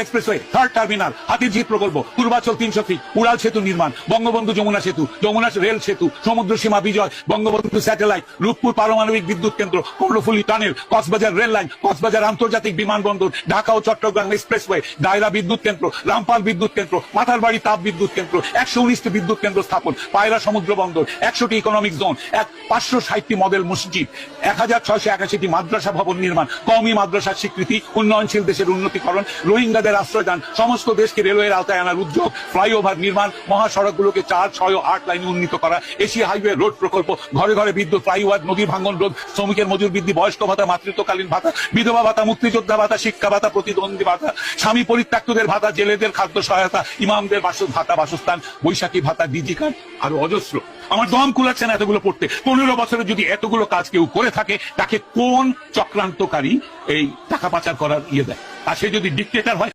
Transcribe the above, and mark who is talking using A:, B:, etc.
A: Expressway, third terminal, Hatirjheel প্রকল্প, Purbachal 300 fit, উড়াল সেতু নির্মাণ, বঙ্গবন্ধু যমুনা সেতু, যমুনা রেল সেতু, সমুদ্র সীমা বিজয়, বঙ্গবন্ধু স্যাটেলাইট, রূপপুর পারমাণবিক বিদ্যুৎ কেন্দ্র, Karnaphuli tunnel, Cox's Bazar rail line, Cox's Bazar আন্তর্জাতিক বিমানবন্দর, ঢাকা ও চট্টগ্রাম এক্সপ্রেসওয়ে, দায়রা বিদ্যুৎ কেন্দ্র, রামপাল বিদ্যুৎ কেন্দ্র, মাথারবাড়ি তাপ বিদ্যুৎ কেন্দ্র, 119টি বিদ্যুৎ কেন্দ্র স্থাপন, পায়রা সমুদ্র বন্দর, 100টি ইকোনমিক জোন, 560টি মডেল মসজিদ, 1681টি মাদ্রাসা ভবন নির্মাণ, কওমি মাদ্রাসার স্বীকৃতি, উন্নয়নশীল দেশের উন্নতিকরণ, রোহিঙ্গাদের আশ্রয়দান, সমস্ত দেশকে রেলওয়ের আওতায় আনার উদ্যোগ, ফ্লাইওভার নির্মাণ, মহাসড়কগুলোকে 4, 6 ও 8 লাইনে উন্নীত করা, এশিয়া হাইওয়ে রোড প্রকল্প, ঘরে ঘরে বিদ্যুৎ, ফ্লাইওভার, নদী ভাঙ্গন রোধ, শ্রমিকের মজুর বৃদ্ধি, বয়স্ক ভাতা, মাতৃত্বকালীন ভাতা, বিধবা ভাতা, মুক্তিযোদ্ধা ভাতা, শিক্ষা ভাতা, প্রতিদ্বন্দ্বী ভাতা, স্বামী পরিত্যক্তদের ভাতা, জেলেদের খাদ্য সহায়তা, ইমামদের ভাতা, বাসস্থান, বৈশাখী ভাতা, ডিজি কার্ড, আরো অজস্র। আমার দম কুলাচ্ছে না এতগুলো পড়তে। 15 বছরে যদি এতগুলো কাজ কেউ করে থাকে, তাকে কোন চক্রান্তকারী এই টাকা পাচার করার দেয়? আর সে যদি ডিক্টেটর হয়